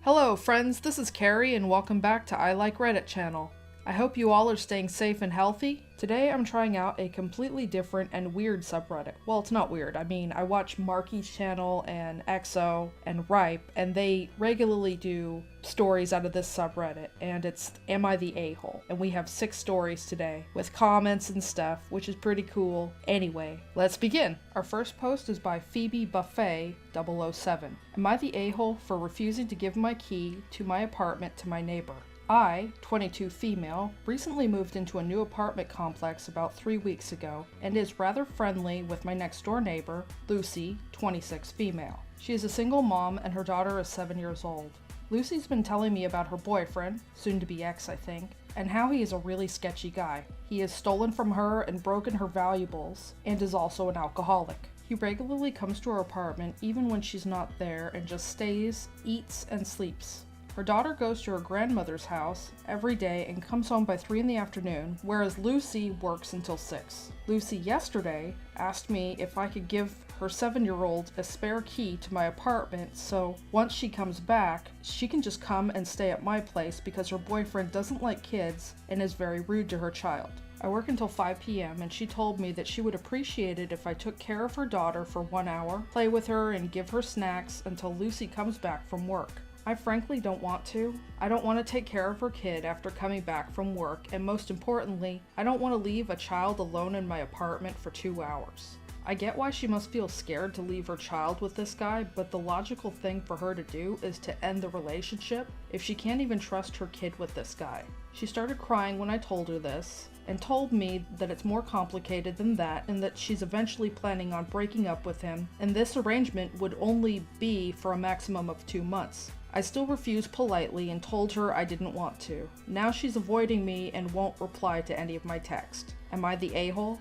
Hello friends, this is Carrie and welcome back to I Like Reddit channel. I hope you all are staying safe and healthy. Today I'm trying out a completely different and weird subreddit. Well, it's not weird. I mean, I watch Marky's channel and EXO and Ripe, and they regularly do stories out of this subreddit, and it's Am I the A-hole? And we have 6 stories today with comments and stuff, which is pretty cool. Anyway, let's begin. Our first post is by Phoebe Buffet 007. Am I the a-hole for refusing to give my key to my apartment to my neighbor? I, 22 female, recently moved into a new apartment complex about 3 weeks ago and is rather friendly with my next door neighbor, Lucy, 26 female. She is a single mom and her daughter is 7 years old. Lucy's been telling me about her boyfriend, soon to be ex I think, and how he is a really sketchy guy. He has stolen from her and broken her valuables and is also an alcoholic. He regularly comes to her apartment even when she's not there and just stays, eats, and sleeps. Her daughter goes to her grandmother's house every day and comes home by 3 in the afternoon, whereas Lucy works until 6. Lucy yesterday asked me if I could give her 7-year-old a spare key to my apartment so once she comes back, she can just come and stay at my place because her boyfriend doesn't like kids and is very rude to her child. I work until 5 p.m. and she told me that she would appreciate it if I took care of her daughter for 1 hour, play with her, and give her snacks until Lucy comes back from work. I frankly don't want to. I don't want to take care of her kid after coming back from work, and most importantly, I don't want to leave a child alone in my apartment for 2 hours. I get why she must feel scared to leave her child with this guy, but the logical thing for her to do is to end the relationship if she can't even trust her kid with this guy. She started crying when I told her this, and told me that it's more complicated than that and that she's eventually planning on breaking up with him, and this arrangement would only be for a maximum of 2 months. I still refused politely and told her I didn't want to. Now she's avoiding me and won't reply to any of my texts. Am I the a-hole?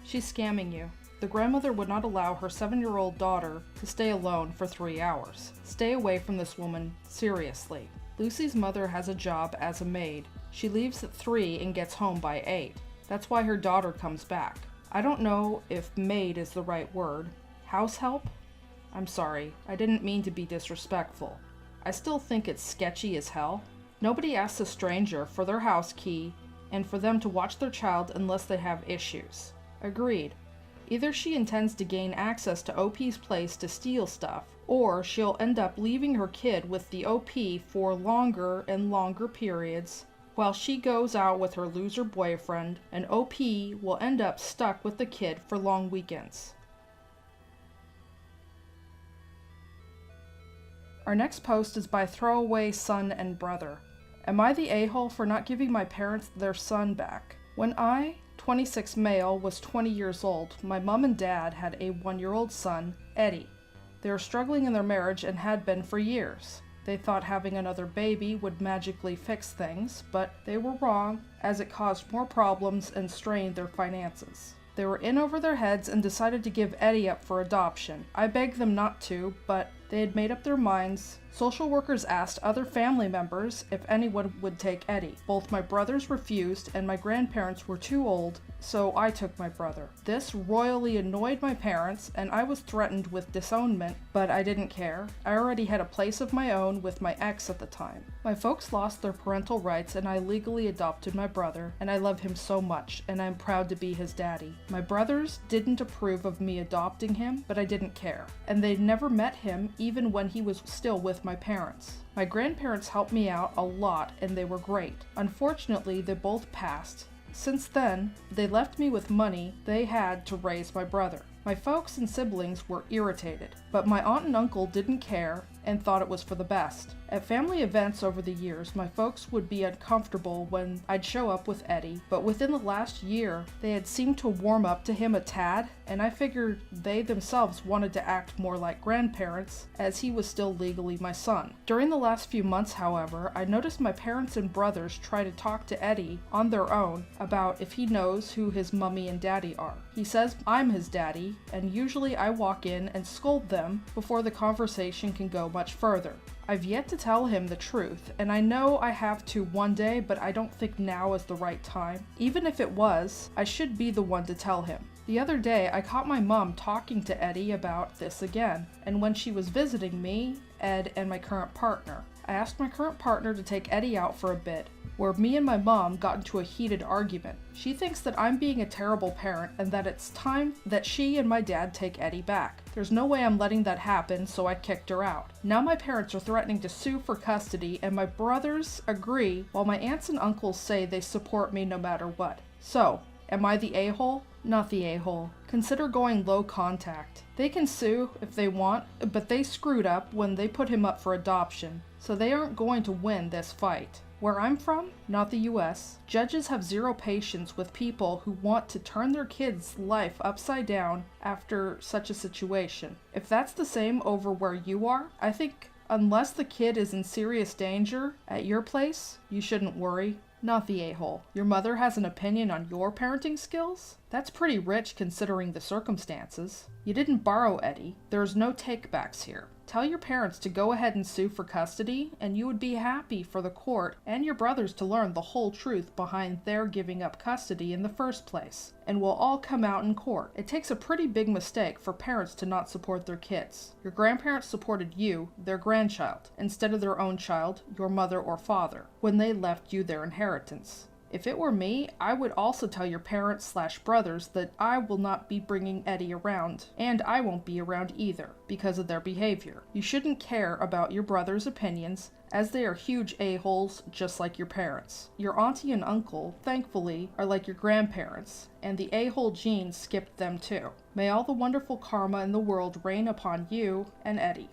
She's scamming you. The grandmother would not allow her 7-year-old daughter to stay alone for 3 hours. Stay away from this woman, seriously. Lucy's mother has a job as a maid. She leaves at 3 and gets home by 8. That's why her daughter comes back. I don't know if maid is the right word. House help? I'm sorry, I didn't mean to be disrespectful. I still think it's sketchy as hell. Nobody asks a stranger for their house key and for them to watch their child unless they have issues. Agreed. Either she intends to gain access to OP's place to steal stuff, or she'll end up leaving her kid with the OP for longer and longer periods while she goes out with her loser boyfriend, and OP will end up stuck with the kid for long weekends. Our next post is by Throwaway Son and Brother. Am I the a-hole for not giving my parents their son back? When I, 26 male, was 20 years old, my mom and dad had a 1-year-old son, Eddie. They were struggling in their marriage and had been for years. They thought having another baby would magically fix things, but they were wrong, as it caused more problems and strained their finances. They were in over their heads and decided to give Eddie up for adoption. I begged them not to, but they had made up their minds. Social workers asked other family members if anyone would take Eddie. Both my brothers refused and my grandparents were too old, so I took my brother. This royally annoyed my parents and I was threatened with disownment, but I didn't care. I already had a place of my own with my ex at the time. My folks lost their parental rights and I legally adopted my brother, and I love him so much and I'm proud to be his daddy. My brothers didn't approve of me adopting him, but I didn't care. And they'd never met him even when he was still with my parents. My grandparents helped me out a lot and they were great. Unfortunately, they both passed. Since then, they left me with money they had to raise my brother. My folks and siblings were irritated, but my aunt and uncle didn't care and thought it was for the best. At family events over the years, my folks would be uncomfortable when I'd show up with Eddie, but within the last year, they had seemed to warm up to him a tad, and I figured they themselves wanted to act more like grandparents, as he was still legally my son. During the last few months, however, I noticed my parents and brothers try to talk to Eddie on their own about if he knows who his mummy and daddy are. He says I'm his daddy, and usually I walk in and scold them before the conversation can go much further. I've yet to tell him the truth, and I know I have to one day, but I don't think now is the right time. Even if it was, I should be the one to tell him. The other day, I caught my mom talking to Eddie about this again, and when she was visiting me, Ed, and my current partner. I asked my current partner to take Eddie out for a bit, where me and my mom got into a heated argument. She thinks that I'm being a terrible parent and that it's time that she and my dad take Eddie back. There's no way I'm letting that happen, so I kicked her out. Now my parents are threatening to sue for custody, and my brothers agree, while my aunts and uncles say they support me no matter what. So, am I the a-hole? Not the a-hole. Consider going low contact. They can sue if they want, but they screwed up when they put him up for adoption, so they aren't going to win this fight. Where I'm from, not the US, judges have zero patience with people who want to turn their kids' life upside down after such a situation. If that's the same over where you are, I think unless the kid is in serious danger at your place, you shouldn't worry. Not the a-hole. Your mother has an opinion on your parenting skills? That's pretty rich considering the circumstances. You didn't borrow Eddie. There's no takebacks here. Tell your parents to go ahead and sue for custody, and you would be happy for the court and your brothers to learn the whole truth behind their giving up custody in the first place, and will all come out in court. It takes a pretty big mistake for parents to not support their kids. Your grandparents supported you, their grandchild, instead of their own child, your mother or father, when they left you their inheritance. If it were me, I would also tell your parents/brothers that I will not be bringing Eddie around, and I won't be around either, because of their behavior. You shouldn't care about your brother's opinions, as they are huge a-holes just like your parents. Your auntie and uncle, thankfully, are like your grandparents, and the a-hole genes skipped them too. May all the wonderful karma in the world rain upon you and Eddie.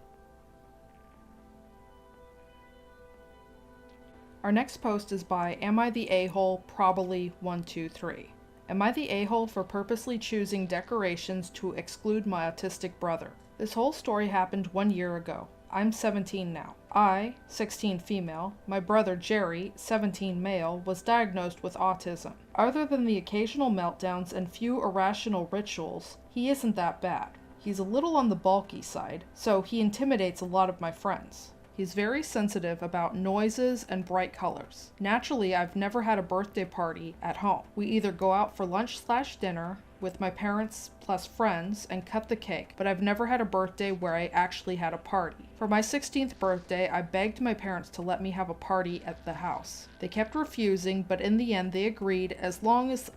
Our next post is by Am I the A-hole? Probably 123. Am I the a-hole for purposely choosing decorations to exclude my autistic brother? This whole story happened 1 year ago. I'm 17 now. I, 16 female, my brother Jerry, 17 male, was diagnosed with autism. Other than the occasional meltdowns and few irrational rituals, he isn't that bad. He's a little on the bulky side, so he intimidates a lot of my friends. He's very sensitive about noises and bright colors. Naturally, I've never had a birthday party at home. We either go out for lunch/dinner with my parents plus friends and cut the cake, but I've never had a birthday where I actually had a party. For my 16th birthday, I begged my parents to let me have a party at the house. They kept refusing, but in the end they agreed as long as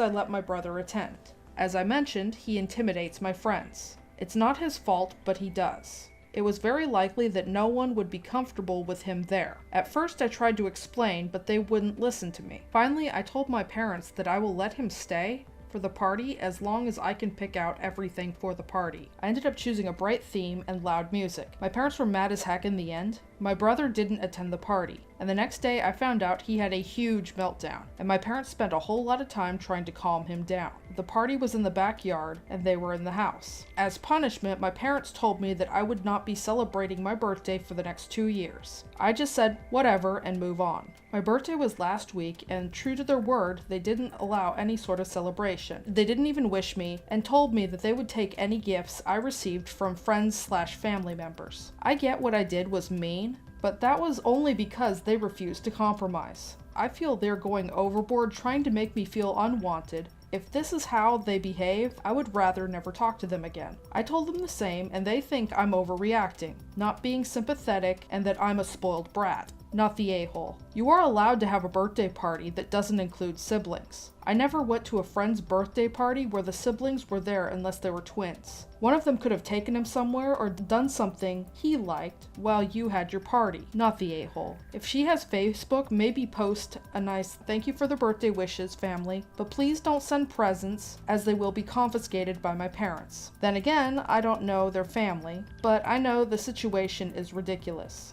I let my brother attend. As I mentioned, he intimidates my friends. It's not his fault, but he does. It was very likely that no one would be comfortable with him there. At first I tried to explain, but they wouldn't listen to me. Finally, I told my parents that I will let him stay for the party as long as I can pick out everything for the party. I ended up choosing a bright theme and loud music. My parents were mad as heck in the end. My brother didn't attend the party, and the next day I found out he had a huge meltdown, and my parents spent a whole lot of time trying to calm him down. The party was in the backyard, and they were in the house. As punishment, my parents told me that I would not be celebrating my birthday for the next 2 years. I just said, whatever, and move on. My birthday was last week, and true to their word, they didn't allow any sort of celebration. They didn't even wish me, and told me that they would take any gifts I received from friends/family members. I get what I did was mean, but that was only because they refused to compromise. I feel they're going overboard trying to make me feel unwanted. If this is how they behave, I would rather never talk to them again. I told them the same, and they think I'm overreacting, not being sympathetic, and that I'm a spoiled brat. Not the a-hole. You are allowed to have a birthday party that doesn't include siblings. I never went to a friend's birthday party where the siblings were there unless they were twins. One of them could have taken him somewhere or done something he liked while you had your party. Not the a-hole. If she has Facebook, maybe post a nice thank you for the birthday wishes, family, but please don't send presents as they will be confiscated by my parents. Then again, I don't know their family, but I know the situation is ridiculous.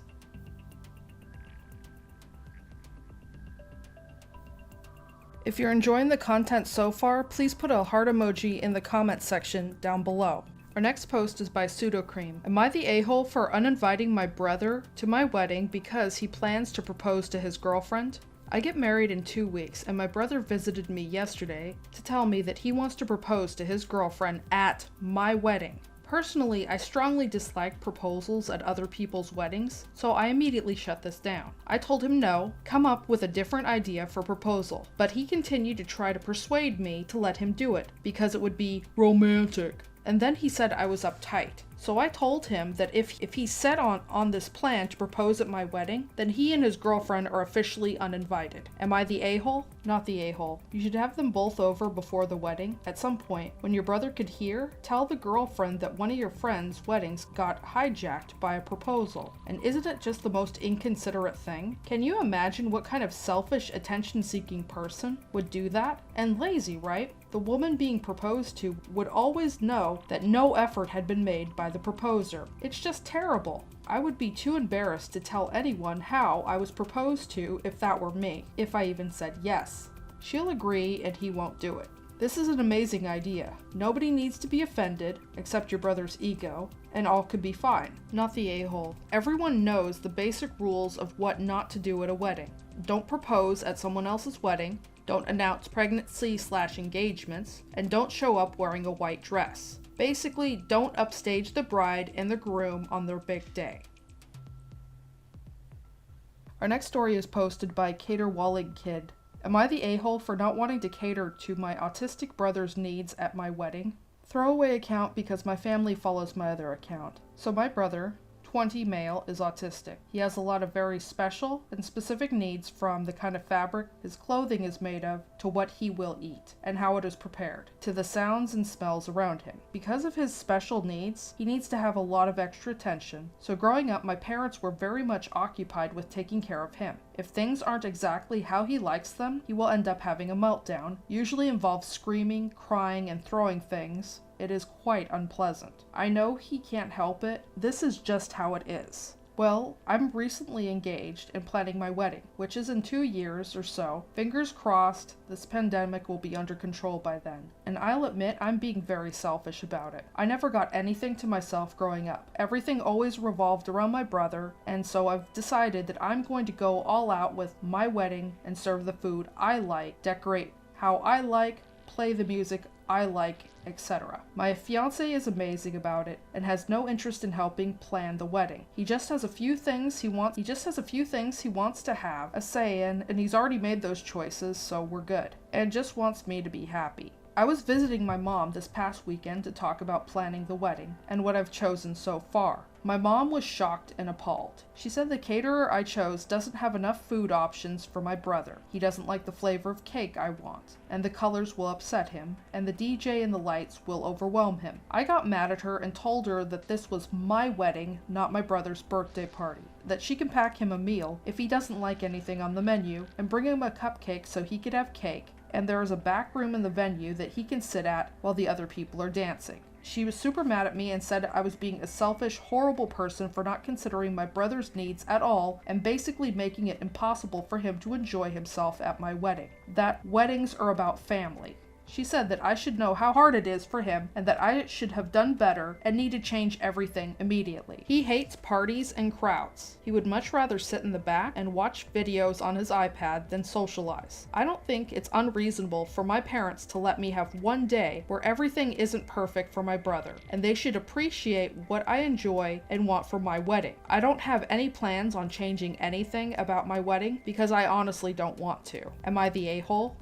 If you're enjoying the content so far, please put a heart emoji in the comment section down below. Our next post is by Pseudocream. Am I the a-hole for uninviting my brother to my wedding because he plans to propose to his girlfriend? I get married in 2 weeks, and my brother visited me yesterday to tell me that he wants to propose to his girlfriend at my wedding. Personally, I strongly dislike proposals at other people's weddings, so I immediately shut this down. I told him no, come up with a different idea for proposal, but he continued to try to persuade me to let him do it, because it would be romantic. And then he said I was uptight. So I told him that if he's set on this plan to propose at my wedding, then he and his girlfriend are officially uninvited. Am I the a-hole? Not the a-hole. You should have them both over before the wedding. At some point, when your brother could hear, tell the girlfriend that one of your friends' weddings got hijacked by a proposal. And isn't it just the most inconsiderate thing? Can you imagine what kind of selfish, attention-seeking person would do that? And lazy, right? The woman being proposed to would always know that no effort had been made by the proposer. It's just terrible. I would be too embarrassed to tell anyone how I was proposed to if that were me, if I even said yes. She'll agree and he won't do it. This is an amazing idea. Nobody needs to be offended, except your brother's ego, and all could be fine. Not the a-hole. Everyone knows the basic rules of what not to do at a wedding. Don't propose at someone else's wedding, don't announce pregnancy/engagements, and don't show up wearing a white dress. Basically, don't upstage the bride and the groom on their big day. Our next story is posted by Caterwalling Kid. Am I the a-hole for not wanting to cater to my autistic brother's needs at my wedding? Throwaway account because my family follows my other account. So my brother, 20 male, is autistic. He has a lot of very special and specific needs, from the kind of fabric his clothing is made of, to what he will eat and how it is prepared, to the sounds and smells around him. Because of his special needs, he needs to have a lot of extra attention, so growing up my parents were very much occupied with taking care of him. If things aren't exactly how he likes them, he will end up having a meltdown, usually involves screaming, crying, and throwing things. It is quite unpleasant. I know he can't help it. This is just how it is. Well, I'm recently engaged and planning my wedding, which is in 2 years or so. Fingers crossed, this pandemic will be under control by then. And I'll admit I'm being very selfish about it. I never got anything to myself growing up. Everything always revolved around my brother, and so I've decided that I'm going to go all out with my wedding and serve the food I like, decorate how I like, play the music I like, etc. My fiance is amazing about it and has no interest in helping plan the wedding. He just has a few things he wants to have a say in, and he's already made those choices, so we're good. And just wants me to be happy. I was visiting my mom this past weekend to talk about planning the wedding and what I've chosen so far. My mom was shocked and appalled. She said the caterer I chose doesn't have enough food options for my brother. He doesn't like the flavor of cake I want, and the colors will upset him, and the DJ and the lights will overwhelm him. I got mad at her and told her that this was my wedding, not my brother's birthday party. That she can pack him a meal if he doesn't like anything on the menu, and bring him a cupcake so he could have cake, and there is a back room in the venue that he can sit at while the other people are dancing. She was super mad at me and said I was being a selfish, horrible person for not considering my brother's needs at all and basically making it impossible for him to enjoy himself at my wedding. That weddings are about family. She said that I should know how hard it is for him and that I should have done better and need to change everything immediately. He hates parties and crowds. He would much rather sit in the back and watch videos on his iPad than socialize. I don't think it's unreasonable for my parents to let me have one day where everything isn't perfect for my brother, and they should appreciate what I enjoy and want for my wedding. I don't have any plans on changing anything about my wedding because I honestly don't want to. Am I the a-hole?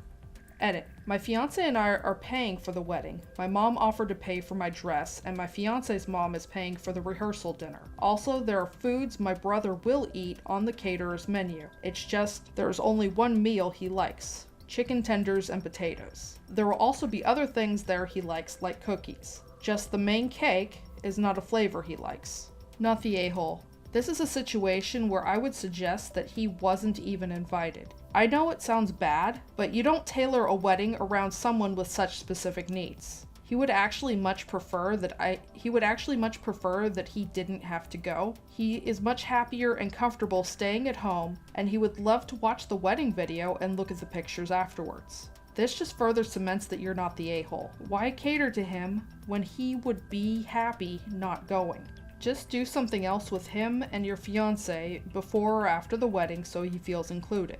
Edit. My fiance and I are paying for the wedding. My mom offered to pay for my dress, and my fiance's mom is paying for the rehearsal dinner. Also, there are foods my brother will eat on the caterer's menu. It's just, there's only one meal he likes: chicken tenders and potatoes. There will also be other things there he likes, like cookies. Just the main cake is not a flavor he likes. Not the a-hole. This is a situation where I would suggest that he wasn't even invited. I know it sounds bad, but you don't tailor a wedding around someone with such specific needs. He would actually much prefer that he didn't have to go. He is much happier and comfortable staying at home, and he would love to watch the wedding video and look at the pictures afterwards. This just further cements that you're not the a-hole. Why cater to him when he would be happy not going? Just do something else with him and your fiance before or after the wedding so he feels included.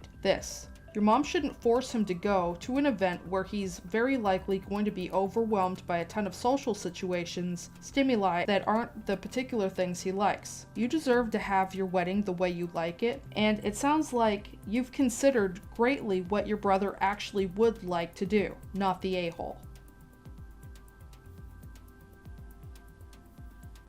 Your mom shouldn't force him to go to an event where he's very likely going to be overwhelmed by a ton of social situations, stimuli that aren't the particular things he likes. You deserve to have your wedding the way you like it, and it sounds like you've considered greatly what your brother actually would like to do, not the a-hole.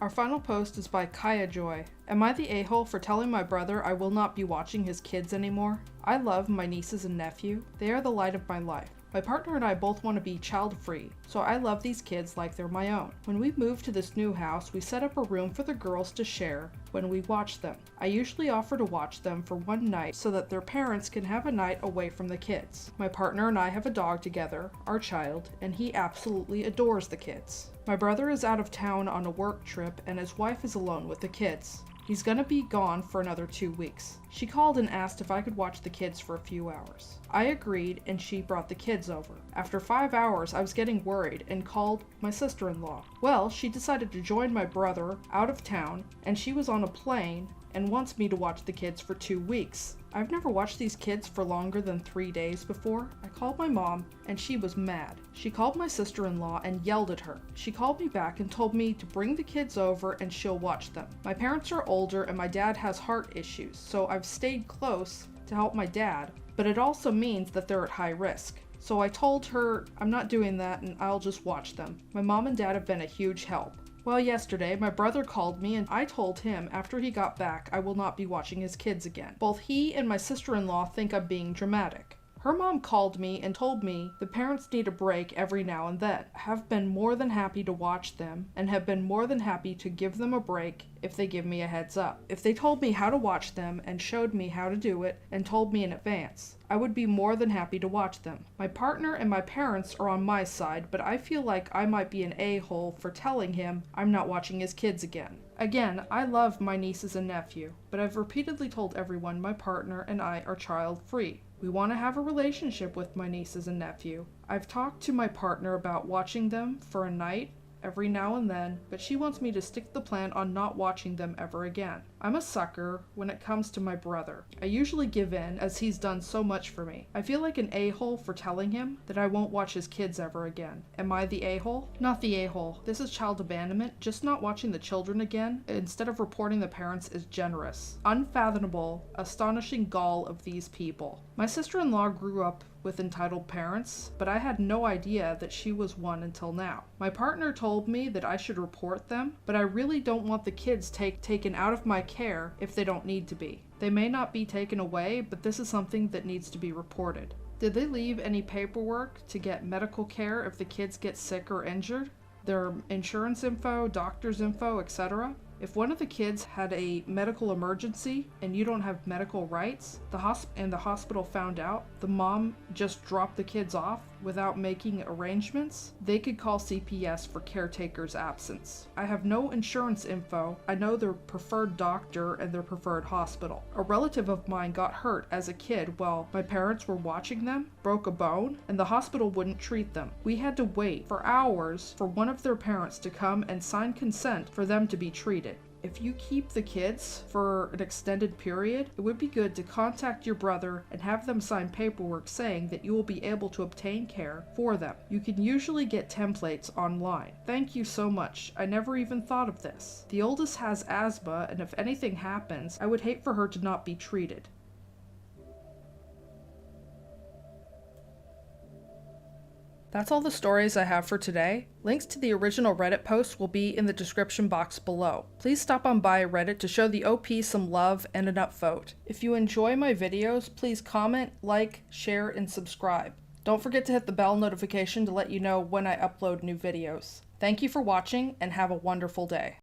Our final post is by Kaya Joy. Am I the a-hole for telling my brother I will not be watching his kids anymore? I love my nieces and nephew. They are the light of my life. My partner and I both want to be child-free, so I love these kids like they're my own. When we moved to this new house, we set up a room for the girls to share when we watch them. I usually offer to watch them for one night so that their parents can have a night away from the kids. My partner and I have a dog together, our child, and he absolutely adores the kids. My brother is out of town on a work trip and his wife is alone with the kids. He's gonna be gone for another 2 weeks. She called and asked if I could watch the kids for a few hours. I agreed and she brought the kids over. After 5 hours, I was getting worried and called my sister-in-law. Well, she decided to join my brother out of town and she was on a plane and wants me to watch the kids for 2 weeks. I've never watched these kids for longer than 3 days before. I called my mom and she was mad. She called my sister-in-law and yelled at her. She called me back and told me to bring the kids over and she'll watch them. My parents are older and my dad has heart issues, so I've stayed close to help my dad, but it also means that they're at high risk. So I told her I'm not doing that and I'll just watch them. My mom and dad have been a huge help. Well, yesterday, my brother called me and I told him after he got back I will not be watching his kids again. Both he and my sister-in-law think I'm being dramatic. Her mom called me and told me the parents need a break every now and then. I have been more than happy to watch them and have been more than happy to give them a break if they give me a heads up. If they told me how to watch them and showed me how to do it and told me in advance, I would be more than happy to watch them. My partner and my parents are on my side, but I feel like I might be an a-hole for telling him I'm not watching his kids again. Again, I love my nieces and nephew, but I've repeatedly told everyone my partner and I are child-free. We want to have a relationship with my nieces and nephew. I've talked to my partner about watching them for a night every now and then, but she wants me to stick to the plan on not watching them ever again. I'm a sucker when it comes to my brother. I usually give in as he's done so much for me. I feel like an a-hole for telling him that I won't watch his kids ever again. Am I the a-hole? Not the a-hole. This is child abandonment. Just not watching the children again instead of reporting the parents is generous. Unfathomable, astonishing gall of these people. My sister-in-law grew up with entitled parents, but I had no idea that she was one until now. My partner told me that I should report them, but I really don't want the kids taken out of my care if they don't need to be. They may not be taken away, but this is something that needs to be reported. Did they leave any paperwork to get medical care if the kids get sick or injured? Their insurance info, doctor's info, etc.? If one of the kids had a medical emergency and you don't have medical rights, the hospital found out, the mom just dropped the kids off without making arrangements, they could call CPS for caretaker's absence. I have no insurance info. I know their preferred doctor and their preferred hospital. A relative of mine got hurt as a kid while my parents were watching them, broke a bone, and the hospital wouldn't treat them. We had to wait for hours for one of their parents to come and sign consent for them to be treated. If you keep the kids for an extended period, it would be good to contact your brother and have them sign paperwork saying that you will be able to obtain care for them. You can usually get templates online. Thank you so much. I never even thought of this. The oldest has asthma, and if anything happens, I would hate for her to not be treated. That's all the stories I have for today. Links to the original Reddit post will be in the description box below. Please stop on by Reddit to show the OP some love and an upvote. If you enjoy my videos, please comment, like, share, and subscribe. Don't forget to hit the bell notification to let you know when I upload new videos. Thank you for watching and have a wonderful day.